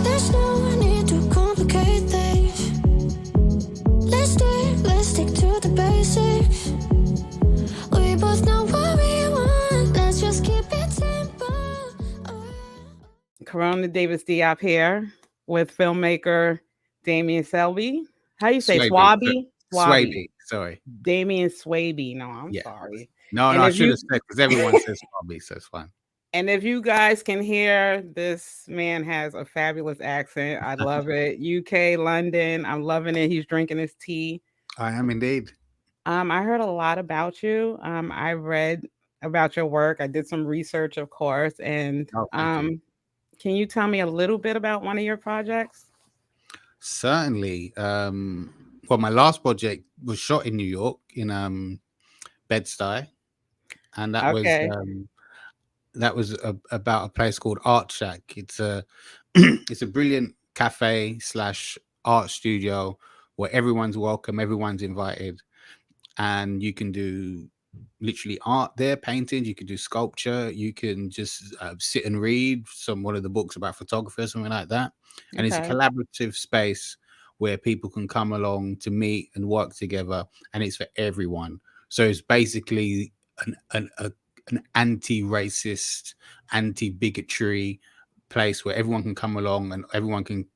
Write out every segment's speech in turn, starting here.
There's no need to complicate things. Let's stick to the basics. We both know what we want. Let's just keep it simple. Corona Davis Diop here with filmmaker Damien Selby. How you say Swaby. Swaby? Swaby. Swaby. Sorry. Damien Swaby. No, I'm Yeah. sorry. No, And I if should you have said because everyone says Swaby, so it's fine. and if you guys can hear, this man has a fabulous accent. I love it. UK, London. I'm loving it. He's drinking his tea. I am indeed. I heard a lot about you. I read about your work. I did some research, of course. And Oh, thank you. can you tell me a little bit about one of your projects? Certainly. Well, my last project was shot in New York in Bed-Stuy, and Okay. that was about a place called Art Shack. It's a it's a brilliant cafe slash art studio where everyone's welcome, everyone's invited, and you can do literally art there, paintings. You can do sculpture. You can just sit and read one of the books about photography or something like that. And it's a Okay. collaborative space where people can come along to meet and work together, and it's for everyone. So it's basically an anti-racist, anti-bigotry place where everyone can come along and everyone can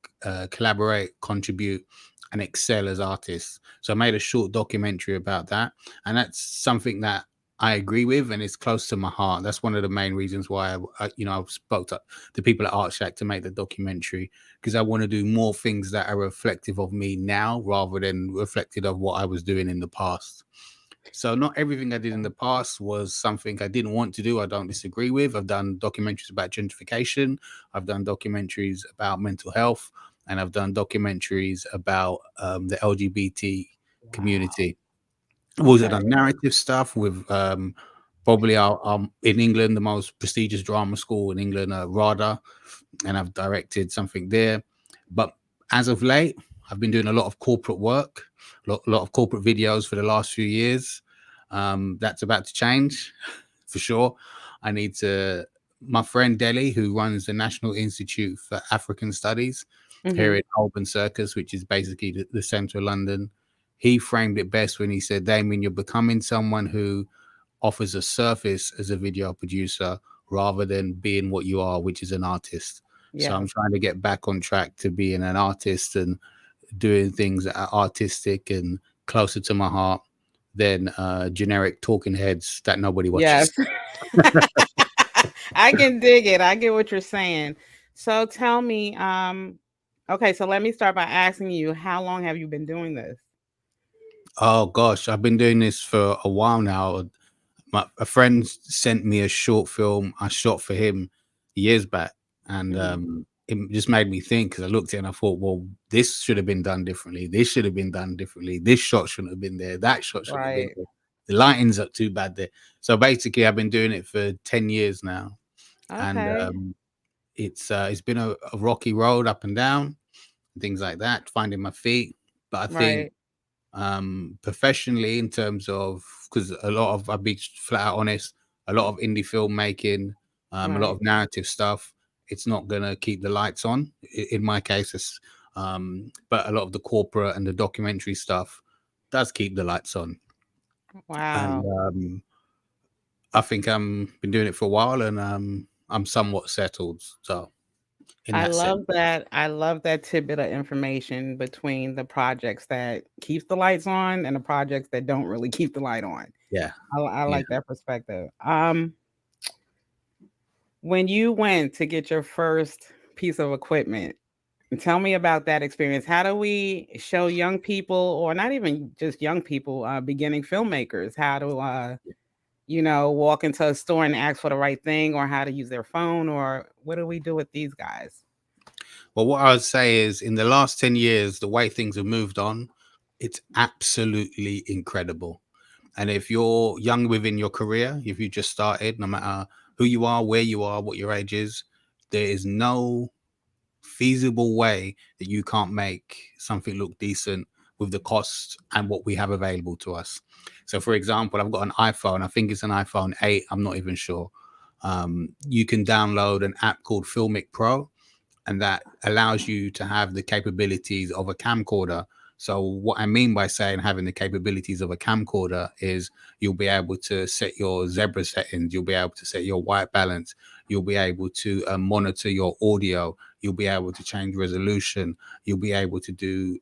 collaborate, contribute, and excel as artists. So I made a short documentary about that, and that's something that I agree with, and it's close to my heart. That's one of the main reasons why I spoke to the people at Art Shack to make the documentary, because I want to do more things that are reflective of me now rather than reflective of what I was doing in the past. So not everything I did in the past was something I didn't want to do. I don't disagree with. I've done documentaries about gentrification. I've done documentaries about mental health, and I've done documentaries about the LGBT community. I've also Okay. done narrative stuff with probably our in England the most prestigious drama school in England, RADA, and I've directed something there. But as of late, I've been doing a lot of corporate work, lot of corporate videos for the last few years. That's about to change for sure. I need to. My friend Deli, who runs the National Institute for African Studies here Hmm. in Holborn Circus, which is basically the centre of London, he framed it best when he said, Damien, you're becoming someone who offers a surface as a video producer rather than being what you are, which is an artist. So I'm Yes. trying to get back on track to being an artist and doing things that are artistic and closer to my heart than generic talking heads that nobody Yes. watches. I can dig it. I get what you're saying. So tell me, okay, so let me start by asking you, how long have you been doing this? Oh gosh, I've been doing this for a while now. A friend sent me a short film I shot for him years back, and Mhm. it just made me think, because I looked at it and I thought, well, this should have been done differently. This should have been done differently. This shot shouldn't have been there. That shot shouldn't have been Right. there. The lighting's up too bad there. So basically, I've been doing it for 10 years now, and Okay. it's been a rocky road up and down, things like that, finding my feet. But I think Right. professionally, in terms of, because I'll be flat out honest, a lot of indie filmmaking, a lot Right. of narrative stuff, it's not gonna keep the lights on. In my case, it's but a lot of the corporate and the documentary stuff does keep the lights on. And Wow. I think been doing it for a while, and I'm somewhat settled. So in I that sense, love that. I love that tidbit of information between the projects that keeps the lights on and the projects that don't really keep the light on. yeah, I yeah. like that perspective. When you went to get your first piece of equipment, tell me about that experience. How do we show young people, or not even just young people, beginning filmmakers, how to, walk into a store and ask for the right thing, or how to use their phone, or what do we do with these guys? Well, what I would say is, in the last 10 years, the way things have moved on, it's absolutely incredible. And if you're young within your career, if you just started, no matter who you are, where you are, what your age is, there is no feasible way that you can't make something look decent with the cost and what we have available to us. So, for example, I've got an iPhone. I think it's an iPhone 8. I'm not even sure. You can download an app called Filmic Pro, and that allows you to have the capabilities of a camcorder. So what I mean by saying having the capabilities of a camcorder is you'll be able to set your zebra settings, you'll be able to set your white balance, you'll be able to monitor your audio, you'll be able to change resolution, you'll be able to do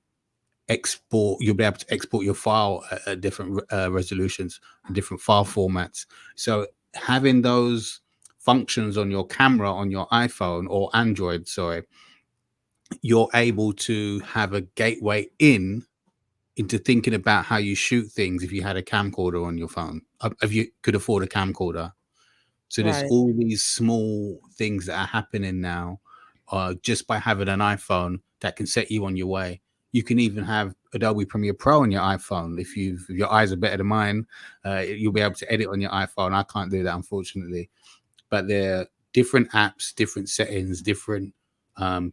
export, you'll be able to export your file at different resolutions, different file formats. So having those functions on your camera on your iPhone or Android, sorry, you're able to have a gateway into thinking about how you shoot things if you had a camcorder on your phone, if you could afford a camcorder. So there's Right. all these small things that are happening now, just by having an iPhone that can set you on your way. You can even have Adobe Premiere Pro on your iPhone. If your eyes are better than mine, you'll be able to edit on your iPhone. I can't do that, unfortunately. But there are different apps, different settings, different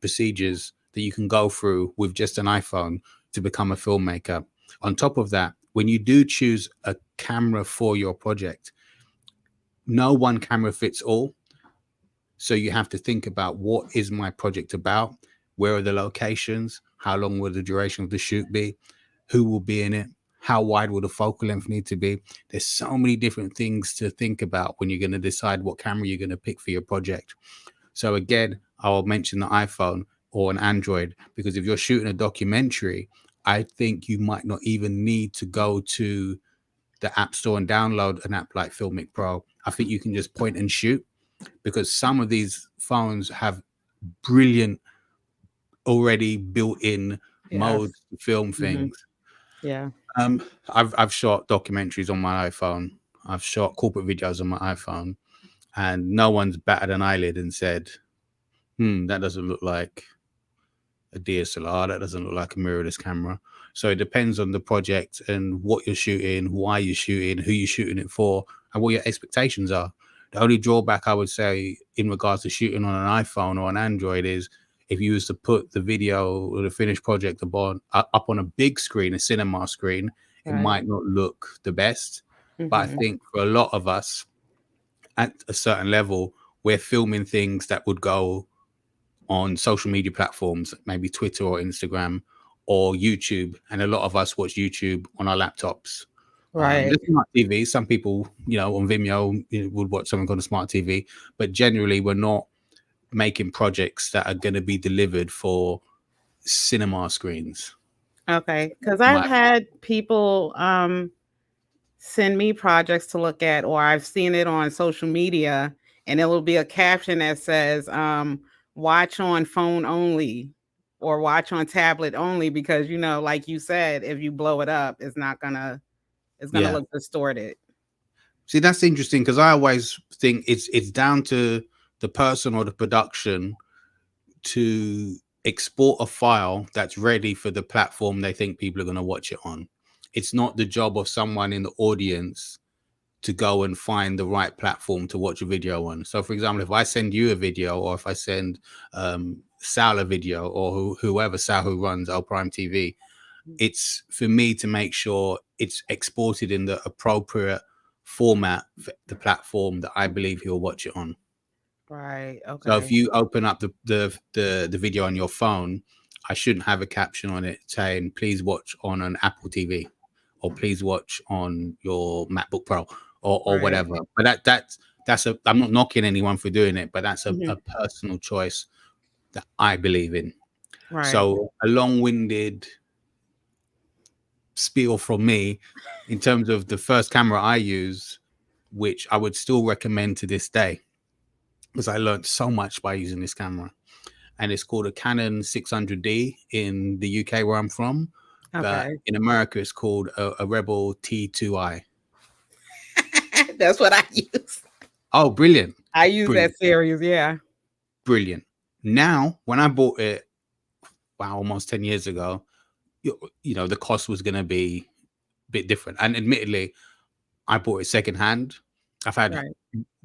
procedures that you can go through with just an iPhone to become a filmmaker. On top of that, when you do choose a camera for your project, no one camera fits all. So you have to think about, what is my project about? Where are the locations? How long will the duration of the shoot be? Who will be in it? How wide will the focal length need to be? There's so many different things to think about when you're going to decide what camera you're going to pick for your project. So again, I'll mention the iPhone or an Android, because if you're shooting a documentary, I think you might not even need to go to the App Store and download an app like Filmic Pro. I think you can just point and shoot, because some of these phones have brilliant already built-in Yes. modes to film Hmm. things. Yeah. I've shot documentaries on my iPhone. I've shot corporate videos on my iPhone, and no one's batted an eyelid and said, that doesn't look like a DSLR. That doesn't look like a mirrorless camera. So it depends on the project and what you're shooting, why you're shooting, who you're shooting it for, and what your expectations are. The only drawback I would say in regards to shooting on an iPhone or an Android is, if you was to put the video or the finished project up on a big screen, a cinema screen, it Right. might not look the best. But I Hmm. think for a lot of us at a certain level, we're filming things that would go on social media platforms, maybe Twitter or Instagram or YouTube. And a lot of us watch YouTube on our laptops. Right. There's smart TV. Some people, on Vimeo, would watch something on a smart TV, but generally we're not making projects that are going to be delivered for cinema screens. Okay. Because I've My, had people send me projects to look at, or I've seen it on social media, and it will be a caption that says, watch on phone only or watch on tablet only, because like you said, if you blow it up, it's gonna yeah. look distorted. See, that's interesting, because I always think it's down to the person or the production to export a file that's ready for the platform they think people are going to watch it on. It's not the job of someone in the audience to go and find the right platform to watch a video on. So, for example, if I send you a video, or if I send Sal a video, or whoever, Sal, who runs L Prime TV, it's for me to make sure it's exported in the appropriate format for the platform that I believe he'll watch it on. Right. So if Okay. you open up the video on your phone, I shouldn't have a caption on it saying, please watch on an Apple TV, or please watch on your MacBook Pro, or Right. whatever. But that's I'm not knocking anyone for doing it, but that's Hmm. a personal choice that I believe in. Right. So a long-winded spiel from me in terms of the first camera I use, which I would still recommend to this day, because I learned so much by using this camera. And it's called a Canon 600D in the UK, where I'm from. But Okay. in America, it's called a Rebel T2i. That's what I use. Oh, brilliant. I use that Brilliant. series. Yeah. Brilliant. Now, when I bought it, wow, almost 10 years ago, the cost was going to be a bit different. And admittedly, I bought it secondhand. I've had Right.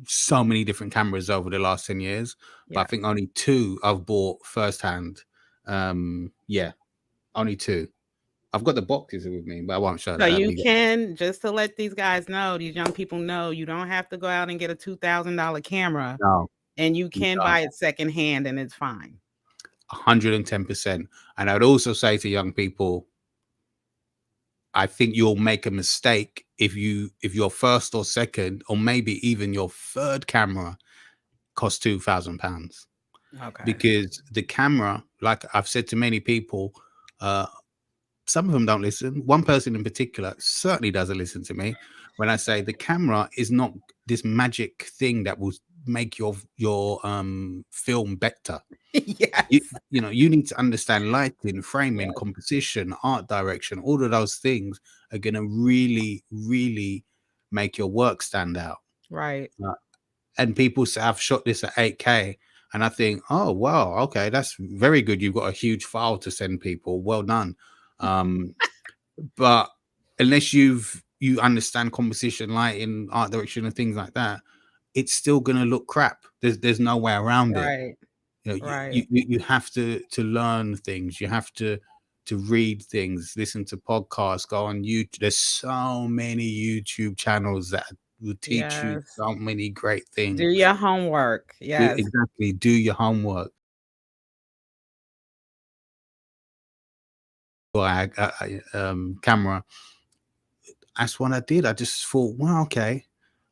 so many different cameras over the last 10 years, but I Yeah. think only two I've bought firsthand. Yeah, only two. I've got the boxes with me, but I won't show So that. you can, just to let these guys know, these young people know, you don't have to go out and get a $2,000 camera, No, and you you can don't. buy it secondhand, and it's fine. 110%. And I would also say to young people, I think you'll make a mistake if your first or second or maybe even your third camera costs £2,000, Okay. because the camera, like I've said to many people, uh, some of them don't listen. One person in particular certainly doesn't listen to me when I say the camera is not this magic thing that will make your film better. You, Yes. you know, you need to understand lighting, framing, Yes. composition, art direction. All of those things are going to really, really make your work stand out. Right. Uh, and people say, I've shot this at 8K. And I think, oh, wow, okay, that's very good. You've got a huge file to send people. Well done. Um, but unless you understand composition, lighting, art direction, and things like that, it's still going to look crap. There's no way around it. Right. You know, Right. you have to learn things. You have to read things, listen to podcasts, go on YouTube. There's so many YouTube channels that will teach you Yes. so many great Do things. your homework. Yes. Exactly, do your homework. Camera. That's what I did. I just thought, well, okay,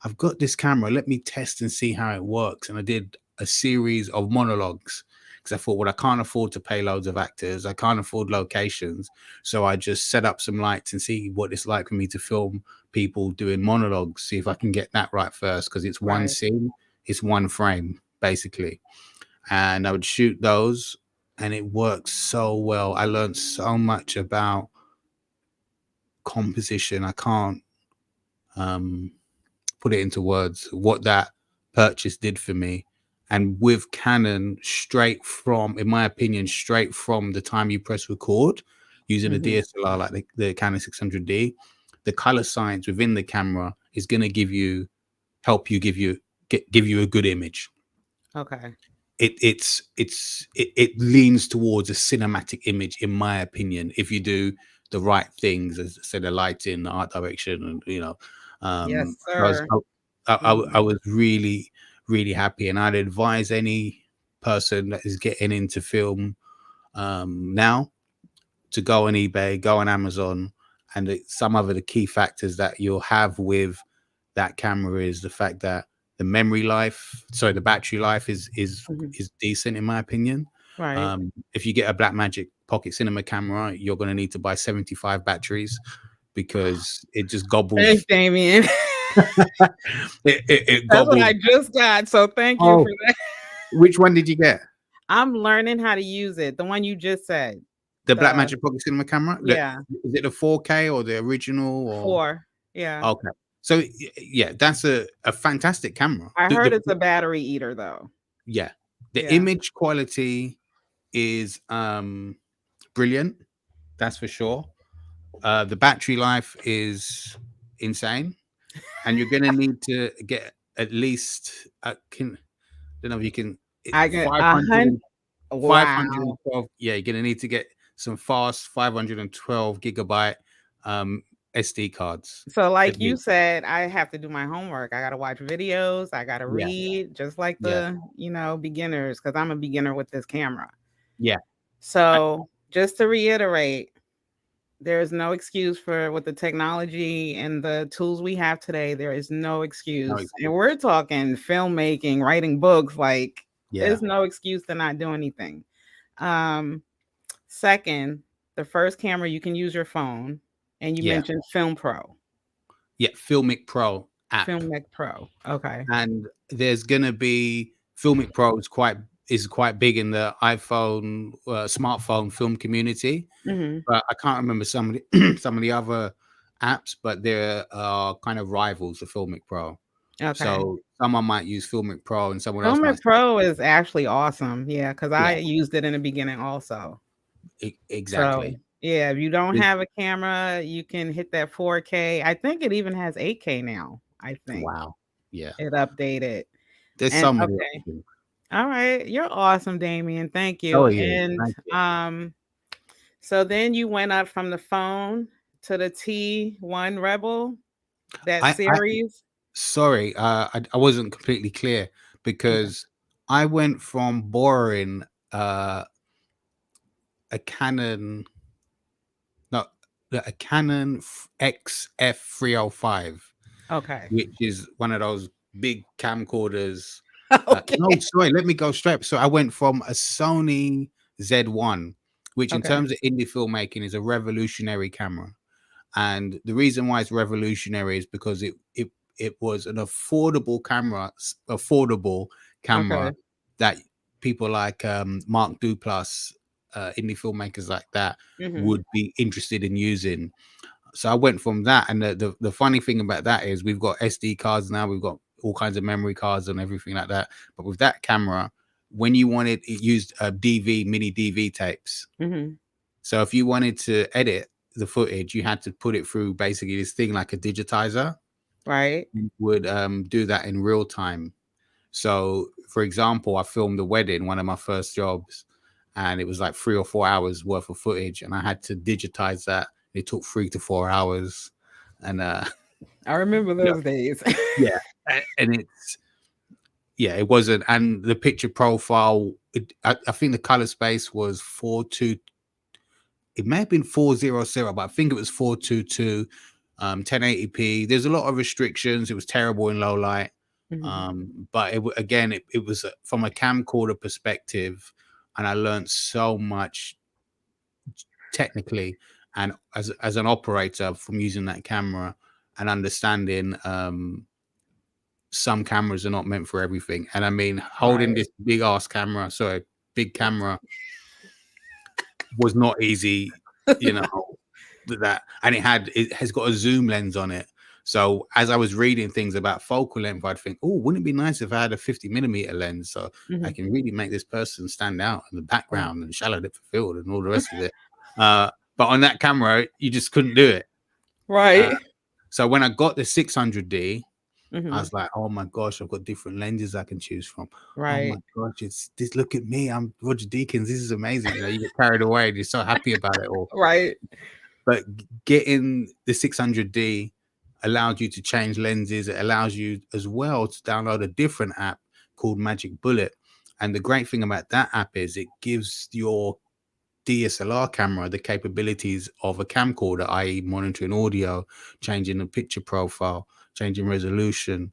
I've got this camera. Let me test and see how it works. And I did a series of monologues because I thought, well, I can't afford to pay loads of actors. I can't afford locations. So I just set up some lights and see what it's like for me to film people doing monologues, see if I can get that right first, because it's one Right. scene, it's one frame, basically. And I would shoot those, and it worked so well. I learned so much about composition. I can't um, put it into words what that purchase did for me. And with Canon, straight from, in my opinion, straight from the time you press record using a Hmm. DSLR like the Canon 600D, the color science within the camera is going to help you give you a good image. Okay. It leans towards a cinematic image, in my opinion, if you do the right things, as I said, the lighting, the art direction, and Yes, I was sir. I Mhm. was really, really happy, and I'd advise any person that is getting into film now to go on eBay, go on Amazon, and some of the key factors that you'll have with that camera is the fact that the memory life, sorry, the battery life Mhm. is decent, in my opinion. Right. If you get a Blackmagic Pocket Cinema camera, you're going to need to buy 75 batteries because it just Thanks, gobbles. Damien. It That's what I gobbles. just got. So thank you for Oh, that. which one did you get? I'm learning how to use it. The one you just said. The The Blackmagic Pocket Cinema camera? Yeah, Is it the 4K or the original or? 4. Yeah. Okay. So yeah, that's a fantastic camera. I heard it's a battery eater though. Yeah, the Yeah. image quality is brilliant. That's for sure. The battery life is insane, and you're gonna need to get at least can don't know if you can I get 500 100. and Wow. 512. Yeah, you're gonna need to get some fast 512 gigabyte SD cards So at like you least. said, I have to do my homework. I got to watch videos, I got to Yeah, read just like yeah, beginners cuz I'm a beginner with this camera. yeah. I- So, just to reiterate, there is no excuse for with the technology and the tools we have today. There is no no excuse. And excuse. we're talking filmmaking, writing books, like Yeah, there's no excuse to not do anything. Um, Second, the first camera you can use your phone, and you yeah, mentioned Film Pro, yeah. Filmic Pro app. Filmic Pro. Okay. And there's gonna be Filmic Pro is quite big in the iPhone smartphone film community, Hmm. but I can't remember some of the some of the other apps, but there are kind of rivals of Filmic Pro. Okay. So someone might use Filmic Pro, and someone else might Filmic Pro is actually awesome. Yeah, because I yeah, used it in the beginning also. exactly. So, yeah, if you don't There's- have a camera, you can hit that 4K. I think it even has 8K now, I think. wow, yeah. It updated. There's And so many okay. options. All right. You're awesome, Damien. Thank Oh you. yeah, And thank you. so then you went up from the phone to the T1 Rebel, that I series. sorry, I wasn't completely clear Okay. because I went from borrowing uh a Canon, no, a Canon XF305, Okay. which is one of those big camcorders. No, Okay. sorry, let me go straight. So I went from a Sony Z1, which in Okay. terms of indie filmmaking is a revolutionary camera. And the reason why it's revolutionary is because it was an affordable camera Okay. that people like Mark Duplass, indie filmmakers like that, Mhm. would be interested in using. So I went from that, and the funny thing about that is we've got SD cards now, we've got all kinds of memory cards and everything like that. But with that camera, when you wanted, it used mini DV tapes. Mhm. So if you wanted to edit the footage, you had to put it through basically this thing like a digitizer. Right. You would do that in real time. So, for example, I filmed a wedding, one of my first jobs, and it was like 3 or 4 hours worth of footage, and I had to digitize that. It took 3 to 4 hours, and I remember you know, those days. yeah, and it's yeah, it wasn't, and the picture profile. I think the color space was 4:2. It may have been 400, but I think it was 422, 1080p. There's a lot of restrictions. It was terrible in low light. Mhm. But again, it was from a camcorder perspective, and I learned so much technically and as an operator from using that camera and understanding some cameras are not meant for everything. And I mean, holding Right. this big ass camera, sorry, big camera was not easy, you know, that, and it has got a zoom lens on it. So as I was reading things about focal length, I'd think, oh, wouldn't it be nice if I had a 50mm lens so I Mhm. can really make this person stand out in the Right. background and shallow depth of field and all the rest of it. But on that camera, you just couldn't do it. Uh, Right. so when I got the 600D, I Mhm. was like, oh my gosh, I've got different lenses I can choose from. Oh my Right. gosh, it's this. Look at me, I'm Roger Deakins. This is amazing. You know, you get carried away and you're so happy about it all. Right. But getting the 600D allowed you to change lenses. It allows you as well to download a different app called Magic Bullet. And the great thing about that app is it gives your DSLR camera the capabilities of a camcorder, i.e., monitoring audio, changing the picture profile, changing resolution,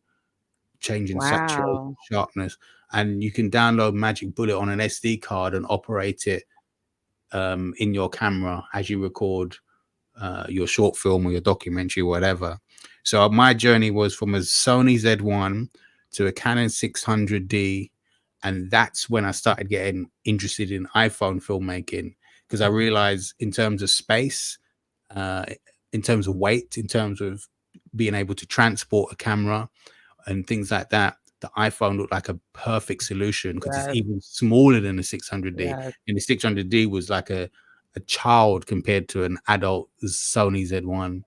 changing saturation, Wow. sharpness. And you can download Magic Bullet on an SD card and operate it in your camera as you record your short film or your documentary or whatever. So my journey was from a Sony Z1 to a Canon 600D, and that's when I started getting interested in iPhone filmmaking because I realized in terms of space, uh, in terms of weight, in terms of being able to transport a camera and things like that, the iPhone looked like a perfect solution because it's Yes. even smaller than the 600D, Yes. and the 600D was like a child compared to an adult Sony Z1.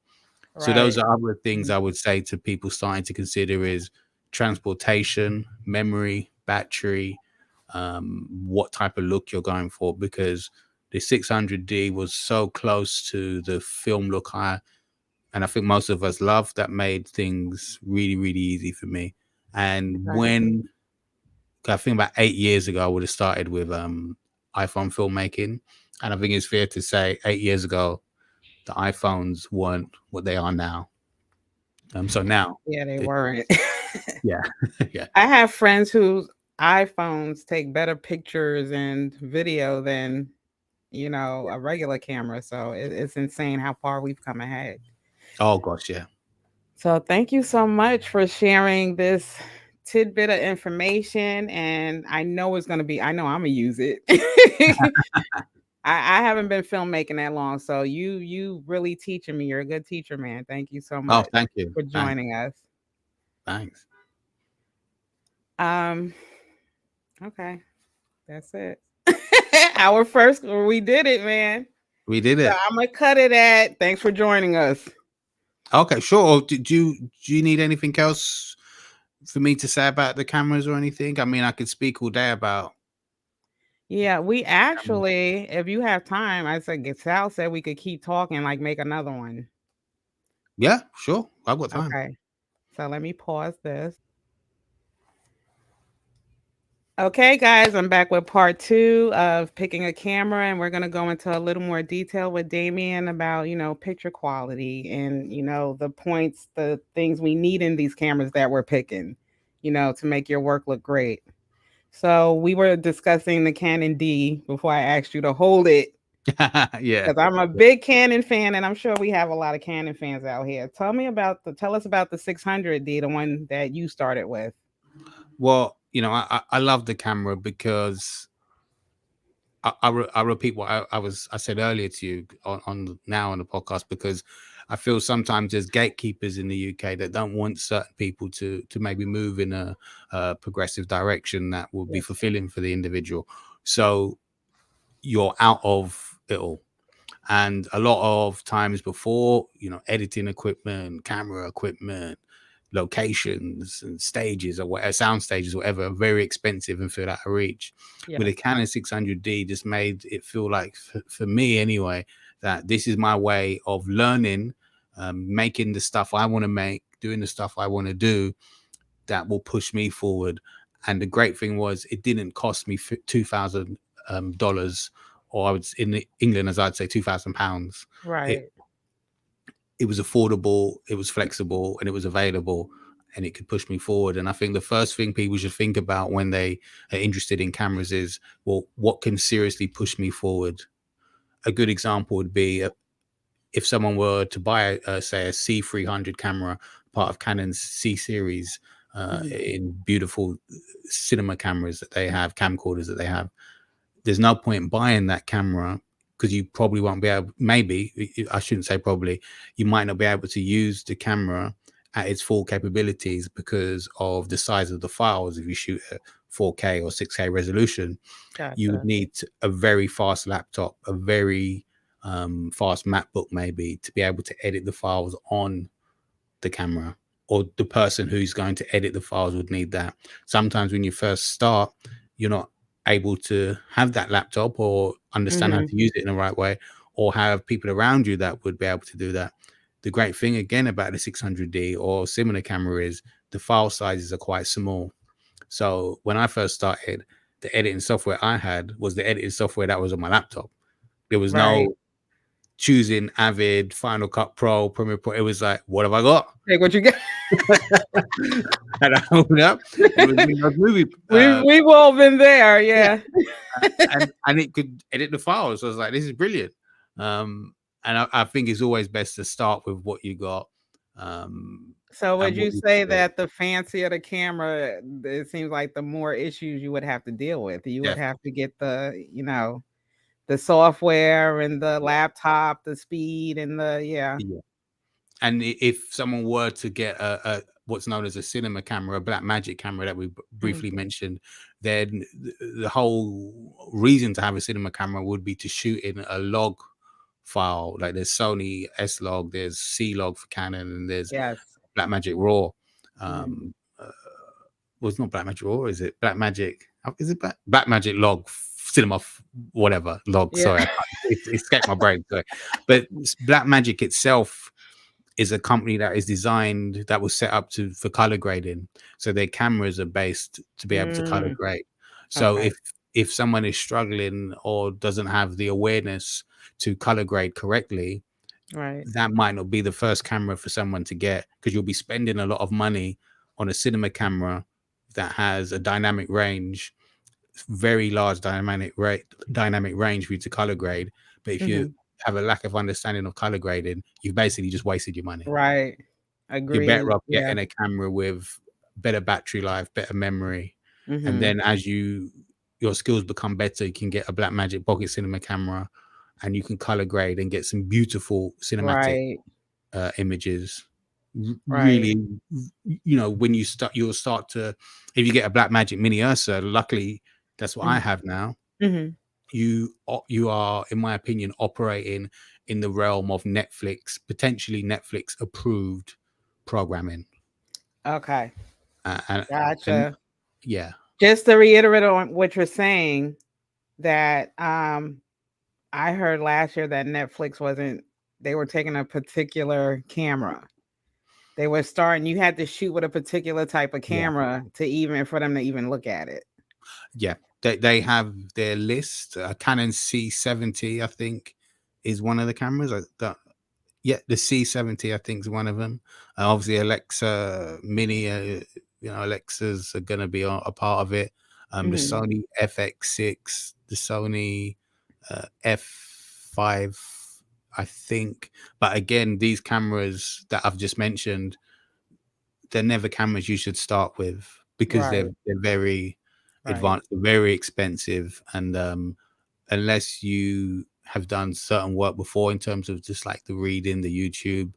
So those Right. are other things Mhm. I would say to people starting to consider is transportation, memory, battery, what type of look you're going for, because the 600D was so close to the film look and I think most of us love, that made things really, really easy for me. And Right. when I think about 8 years ago, I would have started with iPhone filmmaking. And I think it's fair to say 8 years ago, the iPhones weren't what they are now. So now, Yeah, they it, weren't. yeah, yeah. I have friends whose iPhones take better pictures and video than, a regular camera. So it's insane how far we've come ahead. Oh gosh, yeah. So thank you so much for sharing this tidbit of information. And I know I'm gonna use it. I haven't been filmmaking that long, so you really teaching me. You're a good teacher, man. Thank you so Oh, much thank you. for Thanks. joining us. Thanks. Um, okay, that's it. Our first, we did it, man. We did So it. I'm gonna cut it at. Thanks for joining us. Okay, sure. Do you need anything else for me to say about the cameras or anything? I mean, I could speak all day about Yeah, we cameras. actually, if you have time, I said Sal said we could keep talking, like make another one. Yeah, sure. I've got time. Okay, so let me pause this. Okay, guys, I'm back with part two of picking a camera, and we're going to go into a little more detail with Damien about, picture quality and, the points, the things we need in these cameras that we're picking, to make your work look great. So we were discussing the Canon D before I asked you to hold it Yeah. because I'm a big Canon fan, and I'm sure we have a lot of Canon fans out here. Tell us about the 600D, the one that you started with. Well, I love the camera because I repeat what I said earlier to you now on the podcast, because I feel sometimes there's gatekeepers in the UK that don't want certain people to maybe move in a progressive direction that will be Yes. fulfilling for the individual. So you're out of it all. And a lot of times before, editing equipment, camera equipment, locations and stages or whatever, sound stages, whatever, are very expensive and feel out of reach. With Yes. a Canon 600D, just made it feel like, for me anyway, that this is my way of learning, making the stuff I want to make, doing the stuff I want to do that will push me forward. And the great thing was, it didn't cost me $2,000, or I was in England, as I'd say, £2,000. It Right. it was affordable, it was flexible, and it was available, and it could push me forward. And I think the first thing people should think about when they are interested in cameras is, well, what can seriously push me forward? A good example would be, if someone were to buy, say, a C300 camera, part of Canon's C series, Mhm. in beautiful cinema cameras that they have, camcorders that they have, there's no point in buying that camera, because you probably won't be able, maybe, I shouldn't say probably, you might not be able to use the camera at its full capabilities because of the size of the files. If you shoot at 4K or 6K resolution, you would Gotcha. need a very fast laptop, a very fast MacBook maybe, to be able to edit the files on the camera, or the person who's going to edit the files would need that. Sometimes when you first start, you're not able to have that laptop or understand how Mhm. to use it in the right way, or have people around you that would be able to do that. The great thing again about the 600D or similar camera is the file sizes are quite small. So when I first started, the editing software I had was the editing software that was on my laptop. There was Right. no choosing Avid, Final Cut Pro, Premiere Pro. It was like, what have I got? Take what you get. And I opened up, and it was Windows Movie, We've all been there, yeah, yeah. and it could edit the files. So I was like, this is brilliant. And I think it's always best to start with what you got, So would and what you you say can do. that the fancier the camera, it seems like the more issues you would have to deal with? You would have Definitely. to get the software and the laptop, the speed and the yeah. Yeah. And if someone were to get a what's known as a cinema camera, a Black Magic camera that we Mhm. briefly mentioned, then the whole reason to have a cinema camera would be to shoot in a log file. Like there's Sony S log, there's C log for Canon, and there's Yes. Blackmagic Raw. Mhm. Uh, well, it's not Blackmagic Raw, is it? Blackmagic, is it Blackmagic log, cinema, whatever log? Yeah. Sorry, it escaped my brain. Sorry, but Blackmagic itself is a company that is designed, that was set up for color grading. So their cameras are based to be able to color Mm, grade. So okay. if someone is struggling or doesn't have the awareness to color grade correctly, Right. that might not be the first camera for someone to get, because you'll be spending a lot of money on a cinema camera that has a dynamic range, very large dynamic range for you to color grade. But if you Mhm. have a lack of understanding of color grading, you've basically just wasted your money. Right. You're better Agreed. off Yeah. getting a camera with better battery life, better memory, and Mhm. then as your skills become better, you can get a Blackmagic Pocket Cinema camera, and you can color grade and get some beautiful cinematic Right. images. Right. Really, when you'll start to, if you get a Blackmagic Mini Ursa, luckily that's what I Mhm. have now. Mhm. You are, in my opinion, operating in the realm of Netflix, potentially Netflix approved programming. Okay. And Gotcha. yeah, Just to reiterate on what you're saying, that I heard last year that Netflix wasn't they were taking a particular camera. They were starting you had to shoot with a particular type of yeah, camera to even for them to even look at it. Yeah, they have their list. Canon C70, I think, is one of the cameras. Yeah, the C70, I think, is one of them. Obviously, Alexa Mini, Alexas are going to be a part of it. The Mhm. Sony FX6, the Sony F5, I think. But again, these cameras that I've just mentioned, they're never cameras you should start with because Right, they're very right. advanced, they're very expensive, and unless you have done certain work before in terms of just like the reading, the YouTube,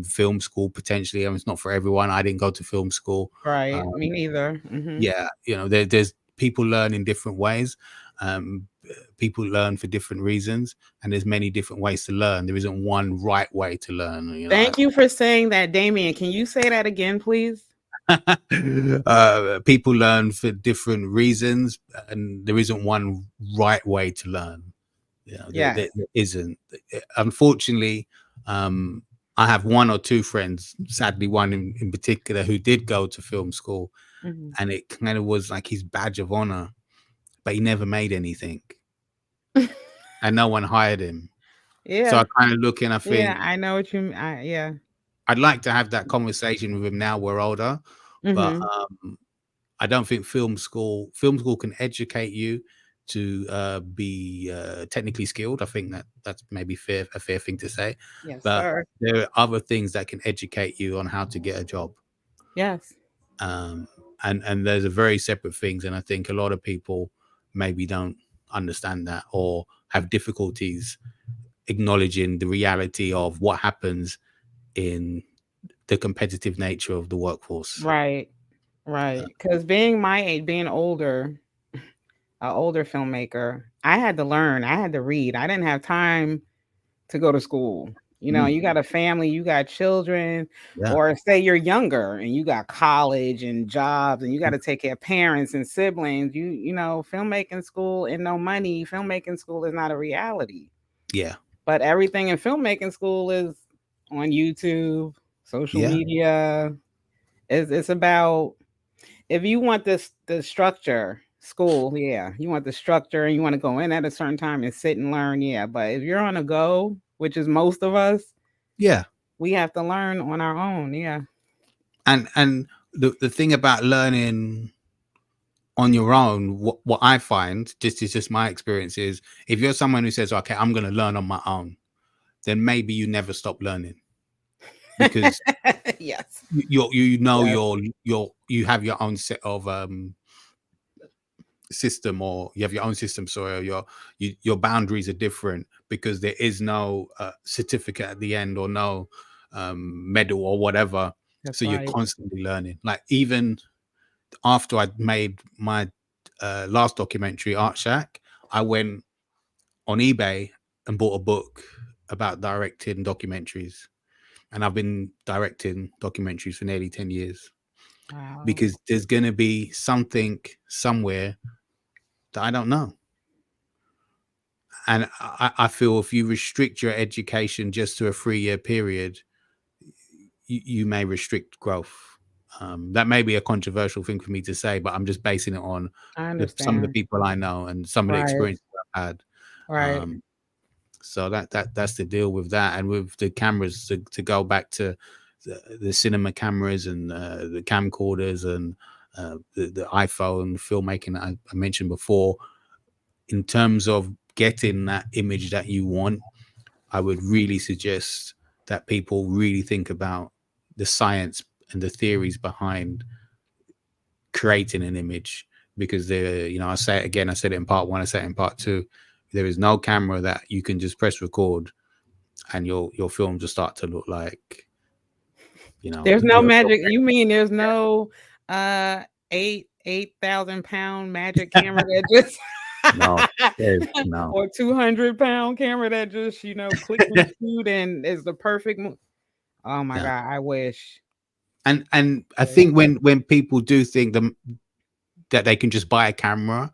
film school potentially. I mean, it's not for everyone. I didn't go to film school. Right, Um, me neither. Mhm. yeah, there's people learn in different ways. People learn for different reasons, and there's many different ways to learn. There isn't one right way to learn. Thank you for saying that, Damien. Can you say that again, please? People learn for different reasons, and there isn't one right way to learn. Yes. There isn't. Unfortunately, I have one or two friends, sadly one in particular, who did go to film school, Mhm. and it kind of was like his badge of honor, but he never made anything, and no one hired him. So I Yeah, kind of look and I yeah, think I know what you yeah. I'd like to have that conversation with him now we're older, but Mhm. I don't think film school can educate you to be technically skilled. I think that's maybe a fair thing to say, Yes, but sir. there are other things that can educate you on how to get a job. Yes. Um, and there's a very separate things, and I think a lot of people maybe don't understand that or have difficulties acknowledging the reality of what happens in the competitive nature of the workforce. Right. Right. Because being my age, being older, a older filmmaker, I had to learn. I had to read. I didn't have time to go to school. Mm, You got a family, you got children, yeah, or say you're younger and you got college and jobs and you got to take care of parents and siblings. Filmmaking school and no money, filmmaking school is not a reality. yeah, But everything in filmmaking school is on YouTube, social yeah, media. It's about, if you want the structure, school, yeah, you want the structure and you want to go in at a certain time and sit and learn, yeah. But if you're on a go, which is most of us, yeah. we have to learn on our own, yeah. And the thing about learning on your own, what I find, just is just my experience, is if you're someone who says, okay, I'm going to learn on my own, then maybe you never stop learning because Yes, yes, you have your own set of system, or you have your own system, so your boundaries are different because there is no certificate at the end, or no medal or whatever, that's so you're right. constantly learning. Like, even after I'd made my last documentary, Art Shack, I went on eBay and bought a book about directing documentaries, and I've been directing documentaries for nearly 10 years Wow. because there's going to be something somewhere that I don't know. And I feel if you restrict your education just to a 3-year period, you may restrict growth. That may be a controversial thing for me to say, but I'm just basing it on I some of the understand. people I know and some of the Right, experiences I've had. right. Um, so that's the deal with that. And with the cameras, to go back to the cinema cameras and the camcorders and the iPhone filmmaking that I mentioned before, in terms of getting that image that you want, I would really suggest that people really think about the science and the theories behind creating an image, because I say it again, I said it in part one, I said it in part two. There is no camera that you can just press record and your film just start to look like, There's no your magic. You mean there's no uh 8,000 pound magic camera that just no, no, or 200 pound camera that just click and shoot and is the perfect oh my no. god, I wish. And I Wish. think when people do think that they can just buy a camera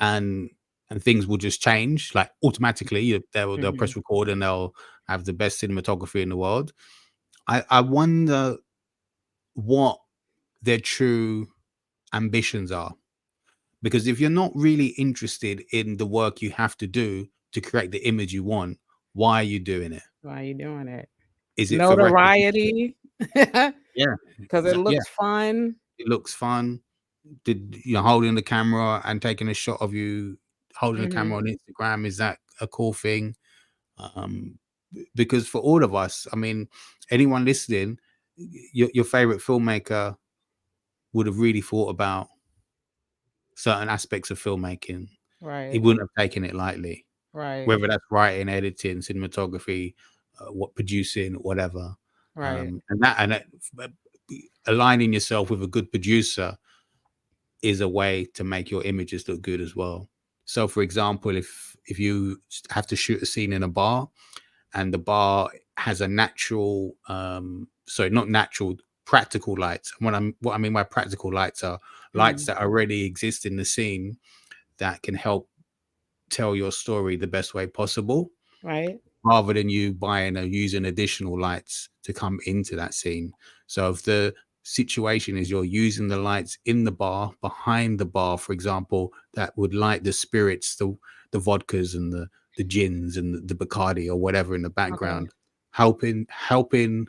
and things will just change like automatically, they'll Mhm. press record and they'll have the best cinematography in the world. I wonder what their true ambitions are, Because if you're not really interested in the work you have to do to create the image you want, why are you doing it? Why are you doing it? Is it for recognition? Notoriety, Yeah, because it yeah. looks fun. It looks fun. Did you know, holding the camera and taking a shot of you holding the Hmm. camera on Instagram, is that a cool thing? Um, because for all of us, I mean, anyone listening, your favorite filmmaker would have really thought about certain aspects of filmmaking. He Right, wouldn't have taken it lightly, right, whether that's writing, editing, cinematography, what producing, whatever. right. And that aligning yourself with a good producer is a way to make your images look good as well. So, for example, if you have to shoot a scene in a bar and the bar has a natural, sorry, not natural, practical lights. What I mean by practical lights are lights Hmm. that already exist in the scene that can help tell your story the best way possible, Right. rather than you buying or using additional lights to come into that scene. So if the situation is you're using the lights in the bar, behind the bar, for example, that would light the spirits, the vodkas and the gins and the Bacardi or whatever in the Okay. background, helping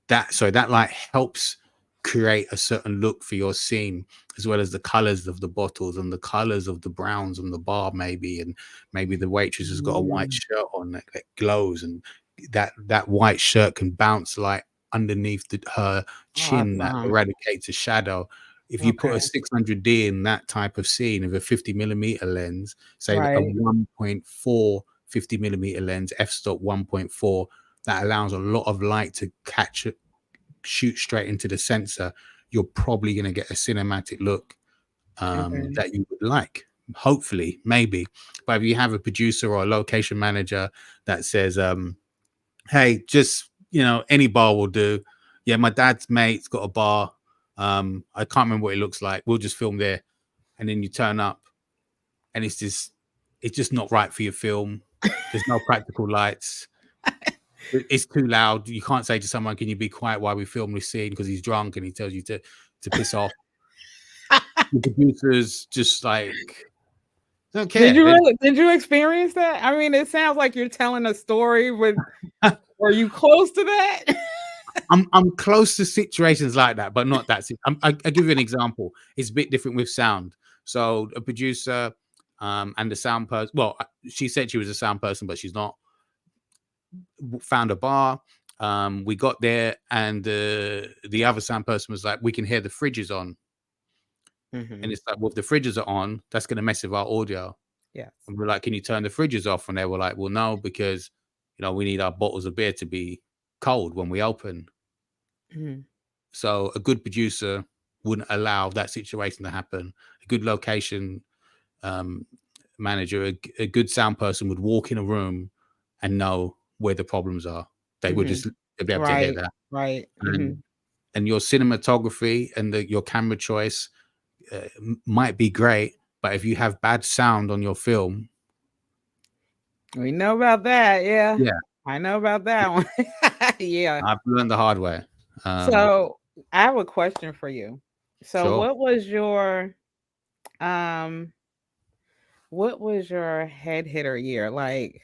that, so that light helps create a certain look for your scene, as well as the colors of the bottles and the colors of the browns on the bar, maybe, and maybe the waitress has got a white Mm. shirt on that glows, and that white shirt can bounce light underneath her chin that Awesome. eradicates a shadow. If you put Okay. a 600D in that type of scene with a 50mm lens, say a Right. 1.4 50mm lens, f-stop 1.4, that allows a lot of light to shoot straight into the sensor, you're probably going to get a cinematic look Okay. that you would like. Hopefully, maybe. But if you have a producer or a location manager that says, hey, just, any bar will do. Yeah, my dad's mate's got a bar. I can't remember what it looks like. We'll just film there. And then you turn up and it's just not right for your film. There's no practical lights. It's too loud. You can't say to someone, "Can you be quiet while we film this scene?" because he's drunk and he tells you to piss off. The producers just like don't Did care. you really? Did you experience that? I mean, it sounds like you're telling a story with. Were you close to that? I'm close to situations like that, but not that. I give you an example. It's a bit different with sound. So a producer and the sound person. Well, she said she was a sound person, but she's not. Found a bar. We got there, and the other sound person was like, "We can hear the fridges on." And Hmm. it's like, well, if the fridges are on, that's going to mess with our audio. Yes. And we're like, can you turn the fridges off? And they were like, well, no, because, we need our bottles of beer to be cold when we open. Mhm. So a good producer wouldn't allow that situation to happen. A good location um, manager, a good sound person would walk in a room and know where the problems are. They would Mhm. just they'd be able to hear Right. that. Right. And Mhm. and your cinematography and your camera choice might be great, but if you have bad sound on your film, We know about that. Yeah. yeah, I know about that one. Yeah. I've learned the hard way. Um, So I have a question for you. So sure. um what was your head hitter year? Like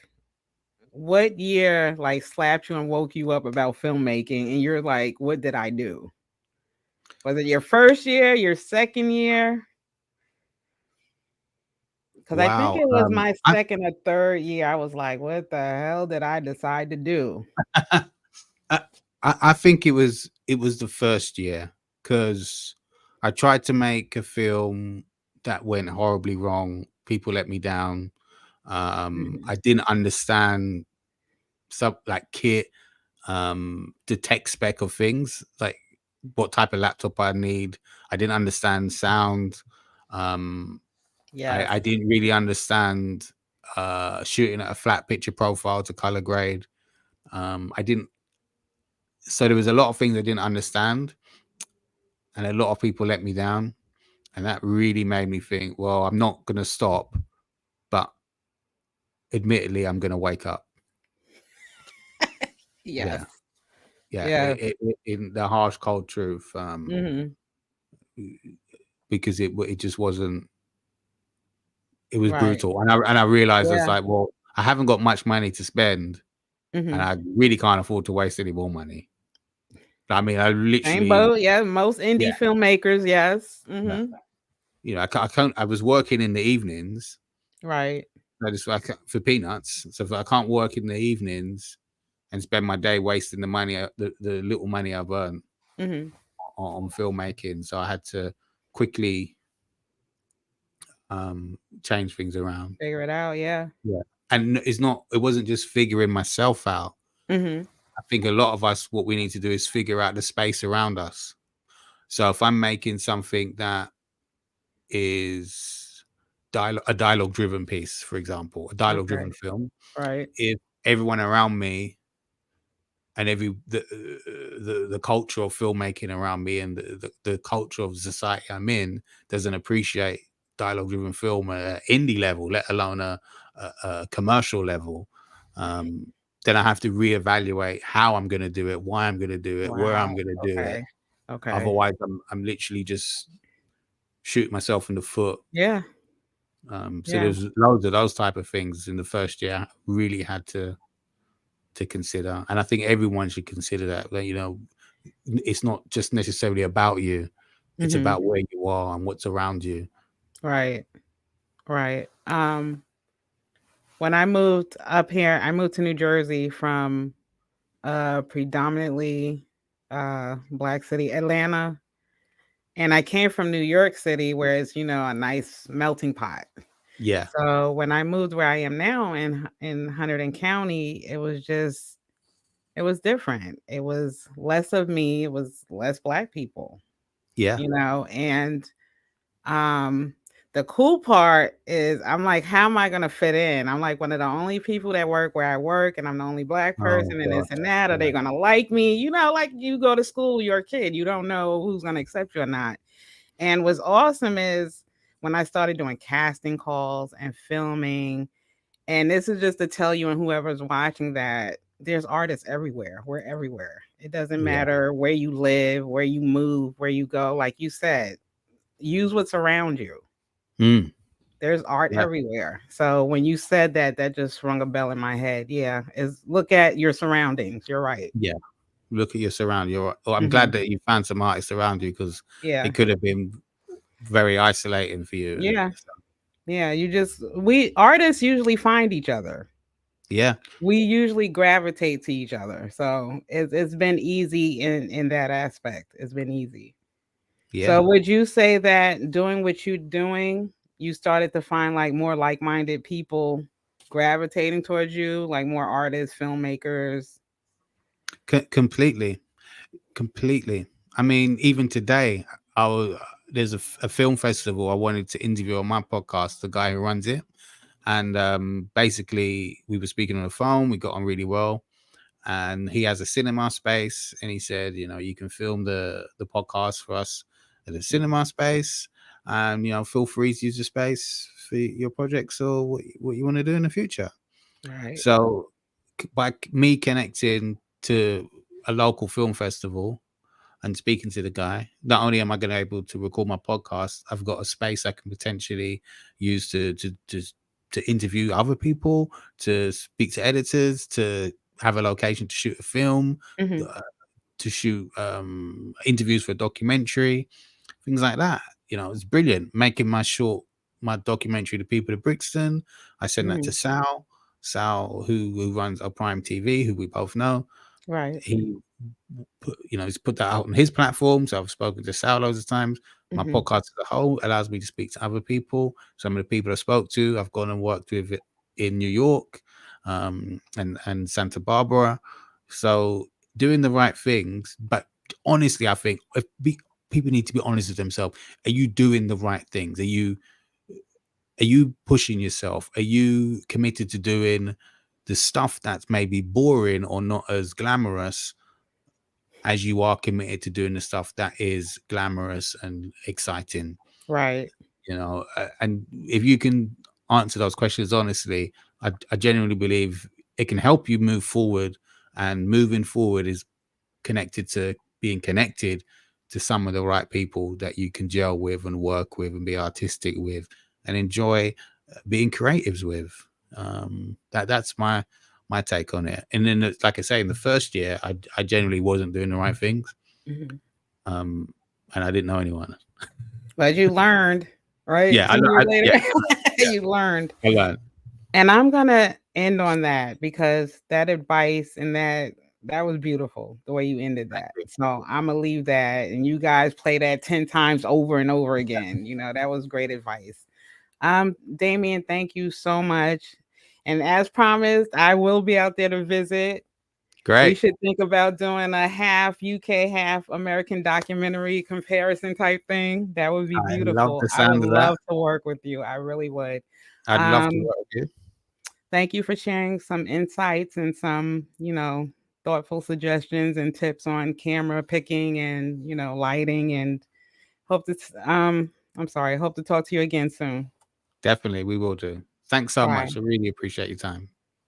what year like slapped you and woke you up about filmmaking and you're like, what did I do? Was it your first year, your second year? Because I think Wow. it was my second or third year. I was like, what the hell did I decide to do? I, I think it was the first year because I tried to make a film that went horribly wrong. People let me down. Mhm. I didn't understand some like kit, the tech spec of things, like what type of laptop I need. I didn't understand sound. Um, Yes. I didn't really understand shooting at a flat picture profile to color grade. I didn't. So there was a lot of things I didn't understand, and a lot of people let me down, and that really made me think. Well, I'm not going to stop, but admittedly, I'm going to wake up. Yes. Yeah, yeah. Yes. In the harsh, cold truth, Mhm. because it just wasn't. it was Right. brutal. And I realized it's Yeah. like, well, I haven't got much money to spend, and Mhm. I really can't afford to waste any more money. I mean, I Same literally, boat. Yeah, most indie yeah, filmmakers, yes. yeah. Mhm. You know, I can't. I was working in the evenings. Right. I just for peanuts. So if I can't work in the evenings and spend my day wasting the money, the little money I've earned Mhm. on filmmaking, so I had to quickly change things around. Figure it out, yeah. Yeah, and it wasn't just figuring myself out. Mhm. I think a lot of us, what we need to do is figure out the space around us. So if I'm making something that is a dialogue driven piece, for example, a dialogue driven Okay. film, Right. if everyone around me and the culture of filmmaking around me and the culture of the society I'm in doesn't appreciate dialogue driven film at an indie level, let alone a commercial level, um, then I have to reevaluate how I'm going to do it, why I'm going to do it, where I'm Wow. going to do it. Okay. Okay. Otherwise, I'm literally just shooting myself in the foot. Yeah. So Yeah. there's loads of those type of things in the first year. I really had to consider, and I think everyone should consider that. You know, it's not just necessarily about you; it's Mhm. about where you are and what's around you. Right. Right. When I moved up here, I moved to New Jersey from predominantly black city, Atlanta. And I came from New York City, where it's, a nice melting pot. Yeah, So when I moved where I am now in Hunterdon County, it was different. It was less of me, it was less black people, yeah, and um the cool part is I'm like, how am I gonna fit in? I'm like one of the only people that work where I work, and I'm the only black oh person and god, this and that. Are yeah, they gonna like me? Like you go to school, you're a kid, you don't know who's gonna accept you or not. And what's awesome is when I started doing casting calls and filming, and this is just to tell you and whoever's watching that there's artists everywhere. We're everywhere. It doesn't yeah, matter where you live, where you move, where you go. Like you said, use what's around you. mm, There's art yeah, everywhere. So when you said that, that just rung a bell in my head. Yeah, is look at your surroundings. You're right. yeah. Look at your surround. I'm glad Mhm. that you found some artists around you because Yeah. it could have been very isolating for you. Yeah. Yeah. We artists usually find each other. Yeah, We usually gravitate to each other. So it's been easy in that aspect. It's been easy. yeah. So would you say that doing what you're doing, you started to find like more like-minded people gravitating towards you, like more artists, filmmakers? Completely. Completely. I mean, even today, there's a film festival I wanted to interview on my podcast, the guy who runs it. And basically, we were speaking on the phone. We got on really well. And he has a cinema space. And he said, you can film the podcast for us at the cinema space. And, feel free to use the space for your projects or what you want to do in the future. Right. So, by me connecting to a local film festival, and speaking to the guy, not only am I going to be able to record my podcast, I've got a space I can potentially use to interview other people, to speak to editors, to have a location to shoot a film, Mhm. uh, to shoot interviews for a documentary, things like that. It's brilliant. Making my documentary, The People of Brixton. I sent that to Mhm. Sal, who runs a Prime TV, who we both know. Right. He he's put that out on his platform. So I've spoken to Sal loads of times. My Mhm. podcast as a whole allows me to speak to other people. Some of the people I spoke to, I've gone and worked with in New York, and Santa Barbara. So doing the right things, but honestly, I think people need to be honest with themselves. Are you doing the right things? Are you pushing yourself? Are you committed to doing the stuff that's maybe boring or not as glamorous as you are committed to doing the stuff that is glamorous and exciting? Right. And if you can answer those questions honestly, I genuinely believe it can help you move forward, and moving forward is connected to being connected to some of the right people that you can gel with and work with and be artistic with and enjoy being creatives with. That's my take on it. And then, like I say, in the first year, I generally wasn't doing the right things, Mhm. and I didn't know anyone. But you learned, right? Yeah, 2 years later, yeah, you learned. I learned. And I'm gonna end on that because that advice and that was beautiful the way you ended that. So I'm gonna leave that, and you guys play that 10 times over and over again. You know, that was great advice. Damien, thank you so much. And as promised, I will be out there to visit. We Great. should think about doing a half UK, half American documentary comparison type thing. That would be I love beautiful. the I would sound of that. love to work with you. I really would. I'd love to Um, work with you. Thank you for sharing some insights and some, thoughtful suggestions and tips on camera picking and, lighting, and hope to I'm sorry, hope to talk to you again soon. Definitely, we will do. Thanks so Bye. much. I really appreciate your time.